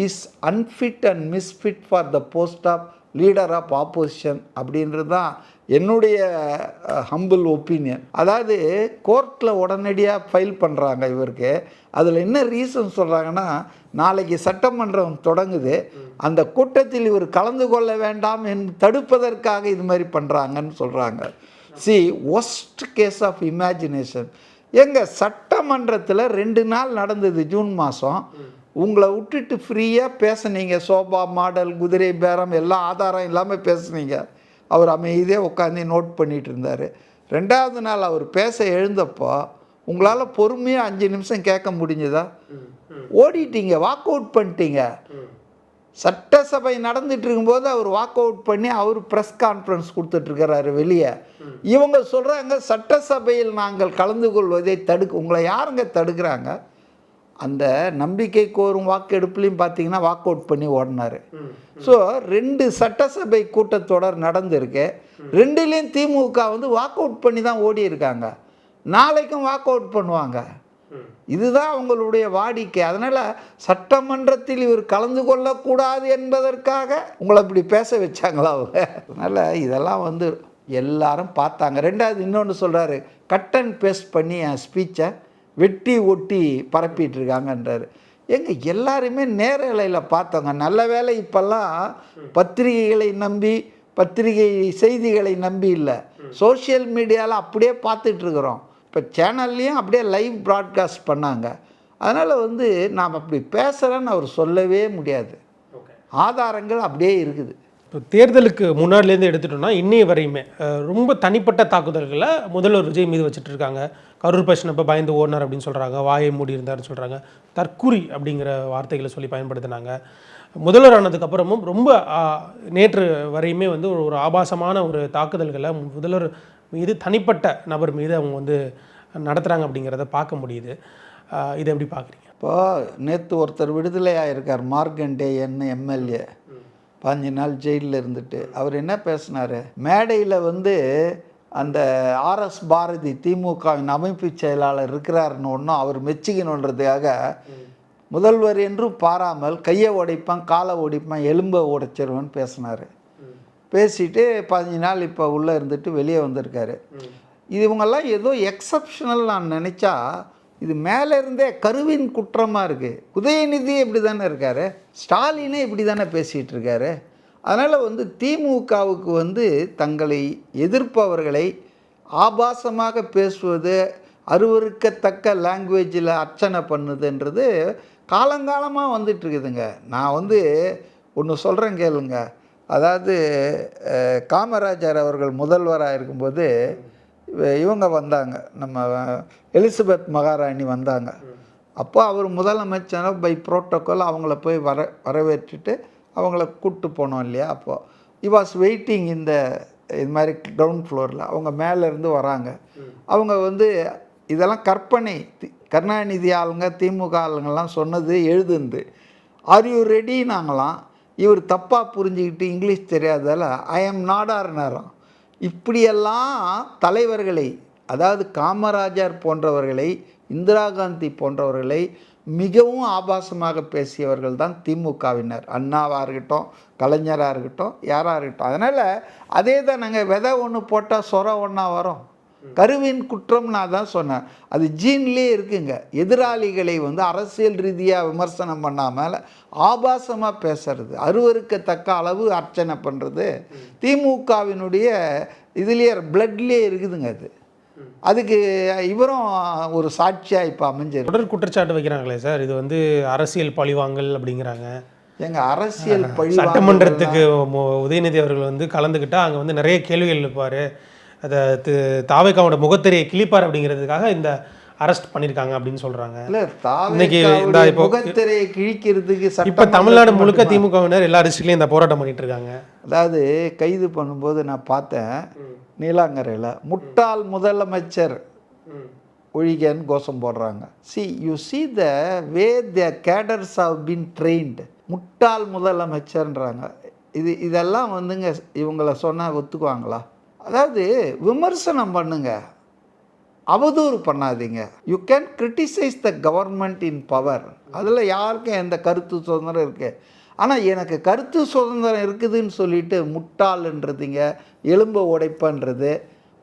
Speaker 1: is unfit and misfit for the post of leader of opposition அப்படின்றது தான் என்னுடைய ஹம்பிள் ஒப்பீனியன். அதாவது கோர்ட்டில் உடனடியாக ஃபைல் பண்ணுறாங்க இவருக்கு. அதில் என்ன ரீசன் சொல்கிறாங்கன்னா, நாளைக்கு சட்டமன்றம் தொடங்குது, அந்த கூட்டத்தில் இவர் கலந்து கொள்ள வேண்டாம் என்று தடுப்பதற்காக இது மாதிரி பண்ணுறாங்கன்னு சொல்கிறாங்க. Worst case of imagination. எங்கள் சட்டமன்றத்தில் 2 நாள் நடந்தது ஜூன் மாதம். உங்களை விட்டுட்டு ஃப்ரீயாக பேசுனீங்க, சோபா மாடல் குதிரை பேரம் எல்லாம் ஆதாரம் இல்லாமல் பேசுனீங்க. அவர் அமைதியாக உட்காந்து நோட் பண்ணிகிட்டு இருந்தார். 2வது நாள் அவர் பேச எழுந்தப்போ உங்களால் பொறுமையாக 5 நிமிஷம் கேட்க முடிஞ்சதா? ஓடிட்டீங்க, வாக் அவுட் பண்ணிட்டீங்க. சட்டசபை நடந்துட்டு இருக்கும்போது அவர் வாக் அவுட் பண்ணி அவர் ப்ரெஸ் கான்ஃபரன்ஸ் கொடுத்துட்ருக்கிறாரு வெளியே. இவங்க சொல்கிறாங்க சட்டசபையில் நாங்கள் கலந்து கொள்வதை உங்களை யாருங்க தடுக்கிறாங்க? அந்த நம்பிக்கை கோரும் வாக்கெடுப்புலையும் பார்த்தீங்கன்னா வாக் அவுட் பண்ணி ஓடினார். ஸோ 2 சட்டசபை கூட்டத்தொடர் நடந்திருக்கு. 2லேயும் திமுக வந்து வாக் அவுட் பண்ணி தான் ஓடி இருக்காங்க. நாளைக்கும் வாக் அவுட் பண்ணுவாங்க. இதுதான் அவங்களுடைய வாடிக்கை. அதனால் சட்டமன்றத்தில் இவர் கலந்து கொள்ளக்கூடாது என்பதற்காக உங்களை இப்படி பேச வச்சாங்களா அவங்க? அதனால் இதெல்லாம் வந்து எல்லாரும் பார்த்தாங்க. 2வது இன்னொன்று சொல்கிறாரு, கட் அண்ட் பேஸ்ட் பண்ணி என் ஸ்பீச்சை வெட்டி ஒட்டி பரப்பிட்டு இருக்காங்கன்றார். எல்லாருமே நேரலையில் பார்த்தவங்க. நல்ல வேலை இப்போல்லாம் பத்திரிகைகளை நம்பி, பத்திரிகை செய்திகளை நம்பி இல்லை, சோஷியல் மீடியாவில் அப்படியே பார்த்துட்ருக்குறோம். இப்போ சேனல்லையும் அப்படியே லைவ் ப்ராட்காஸ்ட் பண்ணாங்க. அதனால் வந்து நாம் அப்படி பேசுகிறேன்னு அவர் சொல்லவே முடியாது. ஆதாரங்கள் அப்படியே இருக்குது.
Speaker 4: இப்போ தேர்தலுக்கு முன்னாடிலேருந்து எடுத்துட்டோம்னா இன்னைய வரையுமே ரொம்ப தனிப்பட்ட தாக்குதல்களை முதல்வர் விஜய் மீது வச்சுட்டு இருக்காங்க. கரூர் பிரச்சனை பயந்து ஓடினார் அப்படின்னு சொல்கிறாங்க, வாயை மூடி இருந்தார்னு சொல்கிறாங்க, தற்குறி அப்படிங்கிற வார்த்தைகளை சொல்லி பயன்படுத்தினாங்க. முதல்வர் ஆனதுக்கப்புறமும் ரொம்ப நேற்று வரையுமே வந்து ஒரு ஆபாசமான ஒரு தாக்குதல்களை முதல்வர் மீது, தனிப்பட்ட நபர் மீது அவங்க வந்து நடத்துகிறாங்க அப்படிங்கிறத பார்க்க முடியுது. இதை எப்படி பார்க்குறீங்க?
Speaker 1: இப்போ நேற்று ஒருத்தர் விடுதலை ஆகியிருக்கார், மார்கண்டேயன் எம்எல்ஏ, 5 நாள் ஜெயிலில் இருந்துட்டு. அவர் என்ன பேசினார்? மேடையில் வந்து அந்த ஆர்எஸ் பாரதி திமுகவின் அமைப்பு செயலாளர் இருக்கிறாருன்னு ஒன்றும் அவர் மெச்சிக்கணுன்றதுக்காக முதல்வர் என்றும் பாராமல் கையை உடைப்பான், காலை உடைப்பான், எலும்பை உடைச்சிருவேன்னு பேசினார். பேசிட்டு 15 நாள் இப்போ உள்ளே இருந்துட்டு வெளியே வந்திருக்காரு. இது இவங்கெல்லாம் ஏதோ எக்ஸப்ஷனல் நான் நினச்சா இது மேலே இருந்தே கருவின் குற்றமாக இருக்குது. உதயநிதி இப்படி தானே இருக்கார், ஸ்டாலினே இப்படி தானே பேசிகிட்டு இருக்காரு. அதனால் வந்து திமுகவுக்கு வந்து தங்களை எதிர்ப்பவர்களை ஆபாசமாக பேசுவது, அருவருக்கத்தக்க லாங்குவேஜில் அர்ச்சனை பண்ணுதுன்றது காலங்காலமாக வந்துட்டுருக்குதுங்க. நான் வந்து ஒன்று சொல்கிறேன் கேளுங்க. அதாவது காமராஜர் அவர்கள் முதல்வராக இருக்கும்போது இவங்க வந்தாங்க, நம்ம எலிசபெத் மகாராணி வந்தாங்க. அப்போ அவர் முதலமைச்சர் பை புரோட்டோக்கால் அவங்கள போய் வரவேற்றுட்டு அவங்கள கூப்பிட்டு போனோம் இல்லையா. அப்போது இ வாஸ் வெயிட்டிங் இந்த இது மாதிரி கிரவுண்ட் ஃப்ளோரில். அவங்க மேலேருந்து வராங்க. அவங்க வந்து இதெல்லாம் கற்பனை, கருணாநிதி ஆளுங்க திமுக ஆளுங்கள்லாம் சொன்னது எழுதுந்து. ஆர் யூ ரெடி நாங்களாம். இவர் தப்பாக புரிஞ்சுக்கிட்டு இங்கிலீஷ் தெரியாதால ஐ எம் நாடார் நேரம். இப்படியெல்லாம் தலைவர்களை, அதாவது காமராஜர் போன்றவர்களை, இந்திரா காந்தி போன்றவர்களை மிகவும் ஆபாசமாக பேசியவர்கள் தான் திமுகவினர். அண்ணாவாக இருக்கட்டும், கலைஞராக இருக்கட்டும், யாராக இருக்கட்டும். அதனால் அதே தான் நாங்கள் விதை ஒன்று போட்டால் சொர ஒன்றா வரும். கருவின் குற்றம் நான் தான் சொன்னேன். அது ஜீன்லேயே இருக்குங்க. எதிராளிகளை வந்து அரசியல் ரீதியாக விமர்சனம் பண்ணாமல் ஆபாசமாக பேசுறது, அருவருக்கத்தக்க அளவு அர்ச்சனை பண்ணுறது திமுகவினுடைய இதுலேயே பிளட்லேயே இருக்குதுங்க. அதுக்கு இவரும் ஒரு சாட்சியாக இப்போ அமைஞ்சிருக்கு.
Speaker 4: தொடர் குற்றச்சாட்டு வைக்கிறாங்களே சார், இது வந்து அரசியல் பழிவாங்கல் அப்படிங்கிறாங்க.
Speaker 1: எங்க அரசியல் பழி
Speaker 4: சட்டமன்றத்துக்கு உதயநிதி அவர்கள் வந்து கலந்துக்கிட்டால் அங்கே வந்து நிறைய கேள்விகள் இருப்பார், அதை தாவேக்காவோட முகத்திரையை கிழிப்பார் அப்படிங்கிறதுக்காக இந்த அரெஸ்ட் பண்ணியிருக்காங்க அப்படின்னு சொல்கிறாங்க.
Speaker 1: இல்லை,
Speaker 4: இன்னைக்கு இந்த
Speaker 1: முகத்திரையை கிழிக்கிறதுக்கு
Speaker 4: இப்போ தமிழ்நாடு முழுக்க திமுகவினர் எல்லா டிஸ்ட்ரிக்ட்லையும் இந்த போராட்டம் பண்ணிட்டு இருக்காங்க.
Speaker 1: அதாவது கைது பண்ணும்போது நான் பார்த்தேன், நீலாங்கரையில் முட்டாள் முதலமைச்சர் ஒழிகன்னு கோஷம் போடுறாங்க. you see the way the cadres have been trained. முட்டாள் முதலமைச்சர்ன்றாங்க. இதெல்லாம் வந்துங்க இவங்கள சொன்னால் ஒத்துக்குவாங்களா? அதாவது விமர்சனம் பண்ணுங்க, அவதூறு பண்ணாதீங்க. You can criticise the government in power. அதில் யாருக்கும் எந்த கருத்து சுதந்திரம் இருக்குது. ஆனால் எனக்கு கருத்து சுதந்திரம் இருக்குதுன்னு சொல்லிட்டு முட்டாள்ன்றதுங்க, எலும்பை உடைப்பன்றது.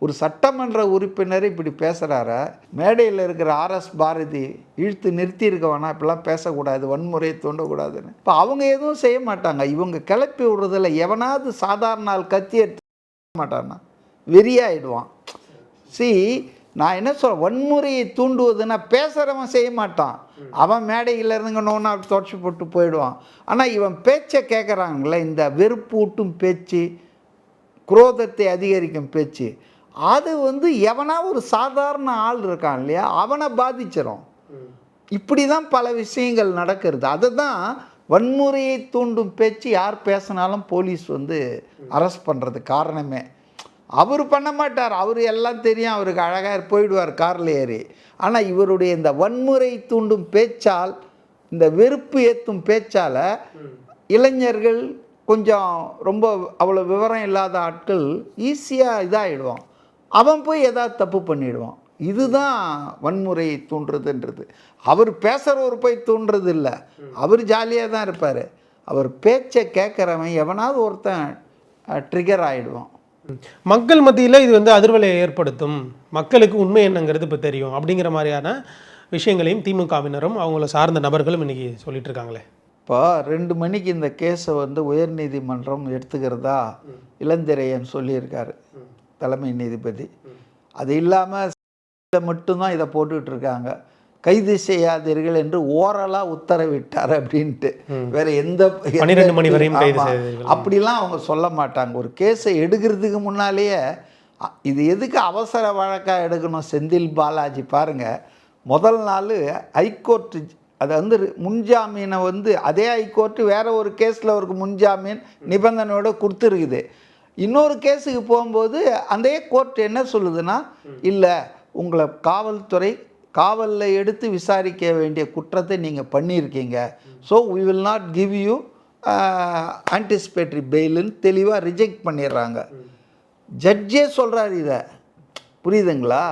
Speaker 1: ஒரு சட்டமன்ற உறுப்பினர் இப்படி பேசுகிறார, மேடையில் இருக்கிற RS பாரதி இழுத்து நிறுத்தியிருக்க வேணா, இப்படிலாம் பேசக்கூடாது, வன்முறையை தூண்டக்கூடாதுன்னு. இப்போ அவங்க எதுவும் செய்ய மாட்டாங்க. இவங்க கிளப்பி விடுறதில்ல. எவனாவது சாதாரண நாள் கத்தி எடுத்து மாட்டான்னா வெறியாயிடுவான். நான் என்ன சொல்கிறேன், வன்முறையை தூண்டுவதுன்னா பேசுகிறவன் செய்ய மாட்டான். அவன் மேடையில் இருந்துங்க நோனா தொடச்சி போட்டு போயிடுவான். ஆனால் இவன் பேச்சை கேட்குறாங்களே, இந்த வெறுப்பு ஊட்டும் பேச்சு, குரோதத்தை அதிகரிக்கும் பேச்சு, அது வந்து எவனா ஒரு சாதாரண ஆள் இருக்கான் இல்லையா, அவனை பாதிச்சிடும். இப்படி தான் பல விஷயங்கள் நடக்கிறது. அதுதான் வன்முறையை தூண்டும் பேச்சு யார் பேசினாலும் போலீஸ் வந்து அரெஸ்ட் பண்ணுறது காரணமே. அவர் பண்ண மாட்டார், அவர் எல்லாம் தெரியும், அவருக்கு அழகாக போயிடுவார் காரில் ஏறி. ஆனால் இவருடைய இந்த வன்முறை தூண்டும் பேச்சால், இந்த வெறுப்பு ஏற்றும் பேச்சால் இளைஞர்கள், கொஞ்சம் ரொம்ப அவ்வளோ விவரம் இல்லாத ஆட்கள் ஈஸியாக இதாகிடுவான். அவன் போய் ஏதாவது தப்பு பண்ணிவிடுவான். இதுதான் வன்முறையை தூண்டுறதுன்றது. அவர் பேசுகிறவர் போய் தூண்டுறது இல்லை, அவர் ஜாலியாக தான் இருப்பார். அவர் பேச்சை கேட்குறவன் எவனாவது ஒருத்தன் ட்ரிகர் ஆகிடுவான்.
Speaker 4: மக்கள் மத்தியில் இது வந்து அதிர்வலையை ஏற்படுத்தும், மக்களுக்கு உண்மை என்னங்கிறது இப்போ தெரியும் அப்படிங்கிற மாதிரியான விஷயங்களையும் திமுகவினரும் அவங்கள சார்ந்த நபர்களும் இன்றைக்கி சொல்லிட்டு இருக்காங்களே.
Speaker 1: இப்போ 2 மணிக்கு இந்த கேஸை வந்து உயர்நீதிமன்றம் எடுத்துக்கிறதா இளந்திரையன் சொல்லியிருக்காரு தலைமை நீதிபதி. அது இல்லாமல் மட்டும்தான் இதை போட்டுட்ருக்காங்க, கைது செய்யாதீர்கள் என்று ஓரலாக உத்தரவிட்டார் அப்படின்ட்டு. வேற எந்த
Speaker 4: 12 மணி வரையும் கைது செய்யாதீர்கள்
Speaker 1: அப்படிலாம் அவங்க சொல்ல மாட்டாங்க. ஒரு கேஸை எடுக்கிறதுக்கு முன்னாலேயே இது எதுக்கு அவசர வழக்காக எடுக்கணும். செந்தில் பாலாஜி பாருங்கள், முதல் நாள் ஹைகோர்ட்டு அதை வந்து முன்ஜாமீனை வந்து அதே ஹைகோர்ட்டு வேற ஒரு கேஸில் அவருக்கு முன்ஜாமீன் நிபந்தனையோடு கொடுத்துருக்குது. இன்னொரு கேஸுக்கு போகும்போது அந்த கோர்ட் என்ன சொல்லுதுன்னா, இல்லை உங்களை காவல்துறை காவலில் எடுத்து விசாரிக்க வேண்டிய குற்றத்தை நீங்கள் பண்ணியிருக்கீங்க, so we will not give you anticipatory பெயிலுன்னு தெளிவாக ரிஜெக்ட் பண்ணிடுறாங்க. ஜட்ஜே சொல்கிறார் இதை, புரியுதுங்களா?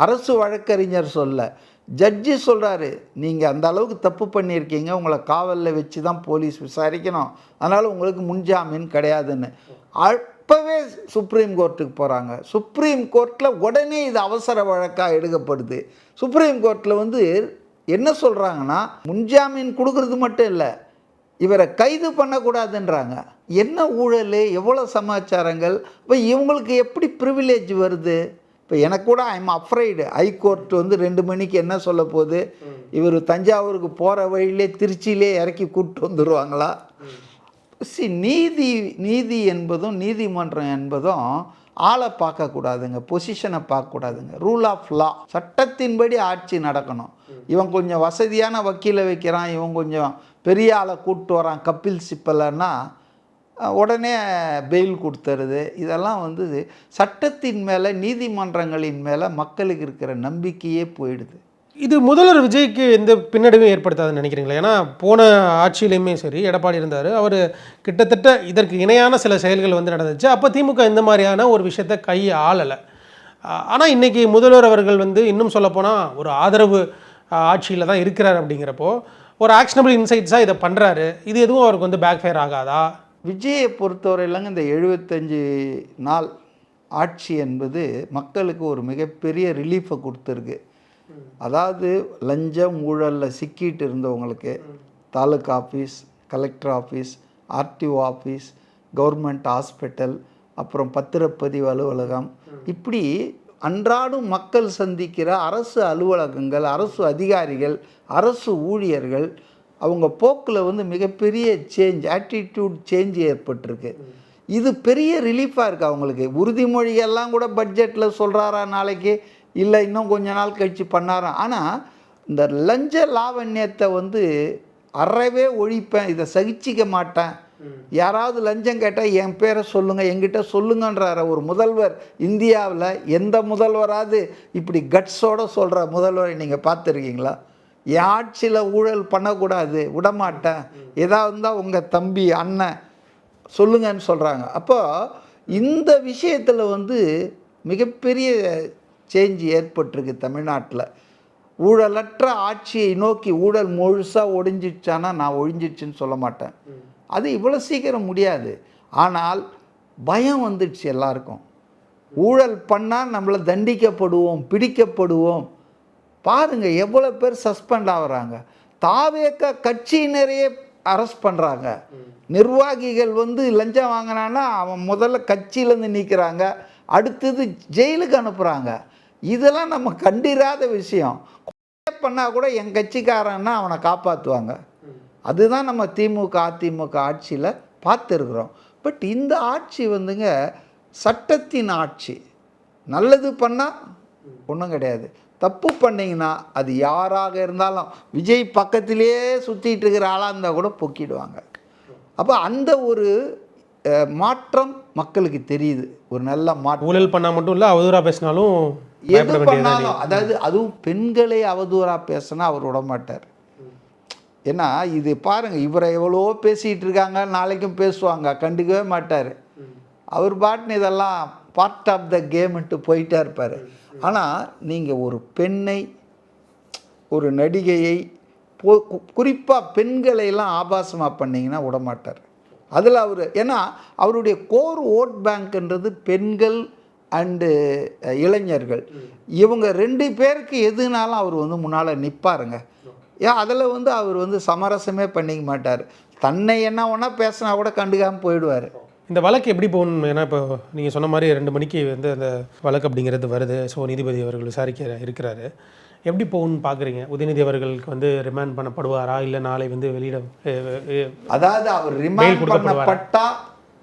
Speaker 1: அரசு வழக்கறிஞர் சொல்ல, ஜட்ஜி சொல்கிறாரு, நீங்கள் அந்த அளவுக்கு தப்பு பண்ணியிருக்கீங்க, உங்களை காவலில் வச்சு தான் போலீஸ் விசாரிக்கணும், அதனால் உங்களுக்கு முன்ஜாமீன் கிடையாதுன்னு. அப்போவே சுப்ரீம் கோர்ட்டுக்கு போகிறாங்க. சுப்ரீம் கோர்ட்டில் உடனே இது அவசர வழக்காக எடுக்கப்படுது. சுப்ரீம் கோர்ட்டில் வந்து என்ன சொல்கிறாங்கன்னா, முன்ஜாமீன் கொடுக்கறது மட்டும் இல்லை, இவரை கைது பண்ணக்கூடாதுன்றாங்க. என்ன ஊழல், எவ்வளோ சமாச்சாரங்கள். இப்போ இவங்களுக்கு எப்படி ப்ரிவிலேஜ் வருது? இப்போ எனக்கு கூட ஐம் அஃப்ரைடு. ஹைகோர்ட் வந்து 2 மணிக்கு என்ன சொல்ல போகுது, இவர் தஞ்சாவூருக்கு போகிற வழியிலே திருச்சியிலே இறக்கி கூப்பிட்டு வந்துடுவாங்களா? நீதி என்பதும் நீதிமன்றம் என்பதும் ஆளை பார்க்கக்கூடாதுங்க, பொசிஷனை பார்க்கக்கூடாதுங்க. ரூல் ஆஃப் லா, சட்டத்தின்படி ஆட்சி நடக்கணும். இவன் கொஞ்சம் வசதியான வக்கீலை வைக்கிறான், இவன் கொஞ்சம் பெரிய ஆளை கூப்பிட்டு வரான் கபில் சிப்பலன்னா உடனே பெயில் கொடுத்துருது. இதெல்லாம் வந்து சட்டத்தின் மேலே, நீதிமன்றங்களின் மேலே மக்களுக்கு இருக்கிற நம்பிக்கையே போயிடுது.
Speaker 4: இது முதல்வர் விஜய்க்கு எந்த பின்னடைவும் ஏற்படுத்தாதுன்னு நினைக்கிறீங்களா? ஏன்னா போன ஆட்சியிலையுமே சரி, எடப்பாடி இருந்தார், அவர் கிட்டத்தட்ட இதற்கு இணையான சில செயல்கள் வந்து நடந்துச்சு. அப்போ திமுக இந்த மாதிரியான ஒரு விஷயத்தை கை ஆளலை. ஆனால் இன்றைக்கி முதல்வர் அவர்கள் வந்து இன்னும் சொல்லப்போனால் ஒரு ஆதரவு ஆட்சியில் தான் இருக்கிறார். அப்படிங்கிறப்போ ஒரு ஆக்ஷனபிள் இன்சைட்ஸாக இதை பண்ணுறாரு. இது எதுவும் அவருக்கு வந்து பேக் ஃபயர் ஆகாதா?
Speaker 1: விஜயை பொறுத்தவரையிலங்க இந்த 75 நாள் ஆட்சி என்பது மக்களுக்கு ஒரு மிகப்பெரிய ரிலீஃபை கொடுத்துருக்கு. அதாவது லஞ்சம் ஊழலில் சிக்கிட்டு இருந்தவங்களுக்கு taluka office, collector office, RTO office, government hospital, அப்புறம் பத்திரப்பதிவு அலுவலகம், இப்படி அன்றாடம் மக்கள் சந்திக்கிற அரசு அலுவலகங்கள், அரசு அதிகாரிகள், அரசு ஊழியர்கள், அவங்க போக்கில் வந்து மிகப்பெரிய சேஞ்ச், ஆட்டிடியூட் சேஞ்ச் ஏற்பட்டிருக்கு. இது பெரிய ரிலீஃபாக இருக்குது அவங்களுக்கு. உறுதிமொழிகள்லாம் கூட பட்ஜெட்டில் சொல்கிறாரா நாளைக்கு, இல்லை இன்னும் கொஞ்ச நாள் கழித்து பண்ணாரா. ஆனால் இந்த லஞ்ச லாவண்யத்தை வந்து அறவே ஒழிப்பேன், இதை சகிச்சிக்க மாட்டேன், யாராவது லஞ்சம் கேட்டால் என் பேரை சொல்லுங்கள், என்கிட்ட சொல்லுங்கன்றார ஒரு முதல்வர் இந்தியாவில் எந்த முதல்வராது இப்படி கட்ஸோடு சொல்கிற முதல்வரை நீங்கள் பார்த்துருக்கீங்களா? என் ஆட்சியில் ஊழல் பண்ணக்கூடாது, விடமாட்டேன், ஏதாவது இருந்தால் உங்கள் தம்பி அண்ணன் சொல்லுங்கன்னு சொல்கிறாங்க. அப்போ இந்த விஷயத்தில் வந்து மிகப்பெரிய சேஞ்ச் ஏற்பட்டிருக்கு தமிழ்நாட்டில். ஊழலற்ற ஆட்சியை நோக்கி ஊழல் முழுசாக ஒழிஞ்சிடுச்சானா நான் ஒழிஞ்சிடுச்சுன்னு சொல்ல மாட்டேன். அது இவ்வளோ சீக்கிரம் முடியாது. ஆனால் பயம் வந்துடுச்சு எல்லாருக்கும். ஊழல் பண்ணால் நம்மளை தண்டிக்கப்படுவோம், பிடிக்கப்படுவோம். பாருங்கள் எவ்வளோ பேர் சஸ்பெண்ட் ஆகுறாங்க. தாவேக கட்சியினரையே அரெஸ்ட் பண்ணுறாங்க. நிர்வாகிகள் வந்து லஞ்சம் வாங்கினான்னா அவன் முதல்ல கட்சியிலேருந்து நீக்கிறாங்க, அடுத்தது ஜெயிலுக்கு அனுப்புகிறாங்க. இதெல்லாம் நம்ம கண்டிராத விஷயம். பண்ணால் கூட என் கட்சிக்காரன்னா அவனை காப்பாற்றுவாங்க. அதுதான் நம்ம திமுக அதிமுக ஆட்சியில் பார்த்துருக்குறோம். பட் இந்த ஆட்சி வந்துங்க சட்டத்தின் ஆட்சி. நல்லது பண்ணால் ஒன்றும் கிடையாது, தப்பு பண்ணிங்கன்னா அது யாராக இருந்தாலும், விஜய் பக்கத்திலேயே சுற்றிட்டு இருக்கிற ஆளாக இருந்தால் கூட பொக்கிடுவாங்க. அப்போ அந்த ஒரு மாற்றம் மக்களுக்கு தெரியுது, ஒரு நல்ல மாற்றம்.
Speaker 4: ஊழல் பண்ணால் மட்டும் இல்லை, அவதூறாக பேசினாலும்
Speaker 1: எது பண்ணாலும், அதாவது அதுவும் பெண்களை அவதூறாக பேசினா அவர் விட மாட்டார். ஏன்னா இது பாருங்கள், இவரை எவ்வளோ பேசிகிட்டு இருக்காங்க, நாளைக்கும் பேசுவாங்க, கண்டுக்கவே மாட்டார். அவர் பாட்டுன்னு இதெல்லாம் பார்ட் ஆஃப் த கேம்ன்ட்டு போயிட்டே இருப்பார். ஆனால் நீங்கள் ஒரு பெண்ணை, ஒரு நடிகையை, குறிப்பாக பெண்களையெல்லாம் ஆபாசமாக பண்ணிங்கன்னா விடமாட்டார். அதில் அவர், ஏன்னா அவருடைய கோர் ஓட் பேங்க்ன்றது பெண்கள் அண்டு இளைஞர்கள். இவங்க 2 பேருக்கு எதுனாலும் அவர் வந்து முன்னால் நிற்பாருங்க. ஏன் அதில் வந்து அவர் வந்து சமரசமே பண்ணிக்க மாட்டார். தன்னை என்ன ஒன்றா பேசினா கூட கண்டுக்காமல் போயிடுவார்.
Speaker 4: இந்த வழக்கு எப்படி போகணும்? ஏன்னா இப்போ நீங்கள் சொன்ன மாதிரி 2 மணிக்கு வந்து அந்த வழக்கு அப்படிங்கிறது வருது. ஸோ நீதிபதி அவர்கள் விசாரிக்க இருக்கிறாரு. எப்படி போகணும்னு பார்க்குறீங்க? உதயநிதி அவர்களுக்கு வந்து ரிமாண்ட் பண்ணப்படுவாரா, இல்லை நாளை வந்து வெளியிட,
Speaker 1: அதாவது அவர் ரிமாண்ட் பண்ணப்பட்டால்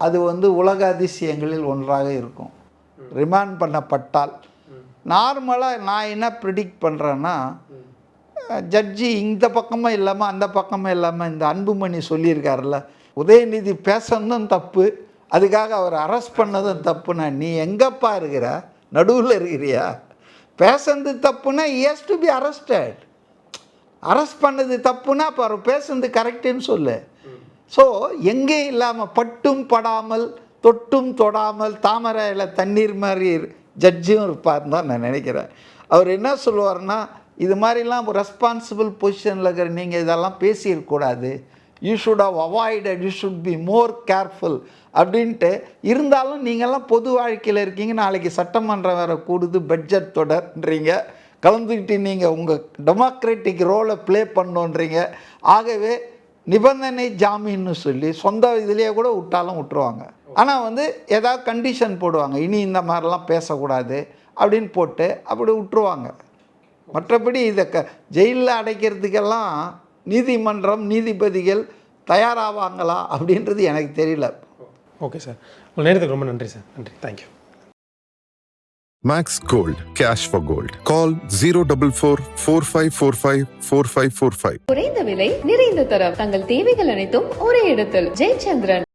Speaker 1: அது வந்து உலக அதிசயங்களில் ஒன்றாக இருக்கும். ரிமாண்ட் பண்ணப்பட்டால் நார்மலாக நான் என்ன ப்ரிடிக்ட் பண்ணுறேன்னா, ஜட்ஜி இந்த பக்கமும் இல்லாமல் அந்த பக்கமும் இல்லாமல், இந்த அன்புமணி சொல்லியிருக்காருல்ல, உதயநிதி பேசணும் தப்பு, அதுக்காக அவர் அரெஸ்ட் பண்ணதும் தப்புனா நீ எங்கப்பா இருக்கிற, நடுவில் இருக்கிறியா? பேசுனது தப்புனா he has to be arrested. Arrest பண்ணது தப்புனா அப்போ அவர் பேசுனது கரெக்டுன்னு சொல்லு. ஸோ எங்கே இல்லாமல் பட்டும் படாமல் தொட்டும் தொடாமல் தாமரையில் தண்ணீர் மாதிரி ஜட்ஜும் இருப்பார்னு தான் நான் நினைக்கிறேன். அவர் என்ன சொல்லுவார்னா, இது மாதிரிலாம் ரெஸ்பான்சிபிள் பொசிஷனில் இருக்கிற நீங்கள் இதெல்லாம் பேசியிருக்கூடாது, you should have avoided, you should be more careful அப்படின்ட்டு. இருந்தாலும் நீங்கள்லாம் பொது வாழ்க்கையில் இருக்கீங்க, நாளைக்கு சட்டமன்றம் வேறு கூடுது, பட்ஜெட் தொடர்ன்றீங்க, கலந்துக்கிட்டு நீங்கள் உங்கள் டெமோக்ராட்டிக் ரோலை ப்ளே பண்ணோன்றீங்க. ஆகவே நிபந்தனை ஜாமீன்னு சொல்லி சொந்த இதுலேயே கூட விட்டாலும் விட்டுருவாங்க. ஆனால் வந்து ஏதாவது கண்டிஷன் போடுவாங்க, இனி இந்த மாதிரிலாம் பேசக்கூடாது அப்படின்னு போட்டு அப்படி விட்டுருவாங்க. மற்றபடி இதை ஜெயிலில் அடைக்கிறதுக்கெல்லாம் நீதிமன்றம், நீதிபதிகள் தயாராவாங்களா அப்படின்றது எனக்கு தெரியல.
Speaker 4: ஓகே சார், உங்கள் நேரத்துக்கு ரொம்ப நன்றி சார். நன்றி, thank you.
Speaker 2: Max Gold, cash for gold. Call 044-4545-4545.
Speaker 3: குறைந்த விலை, நிறைந்த தரம், தங்கள் தேவைகள் அனைத்தும் ஒரே இடத்தில். ஜெயச்சந்திரன்.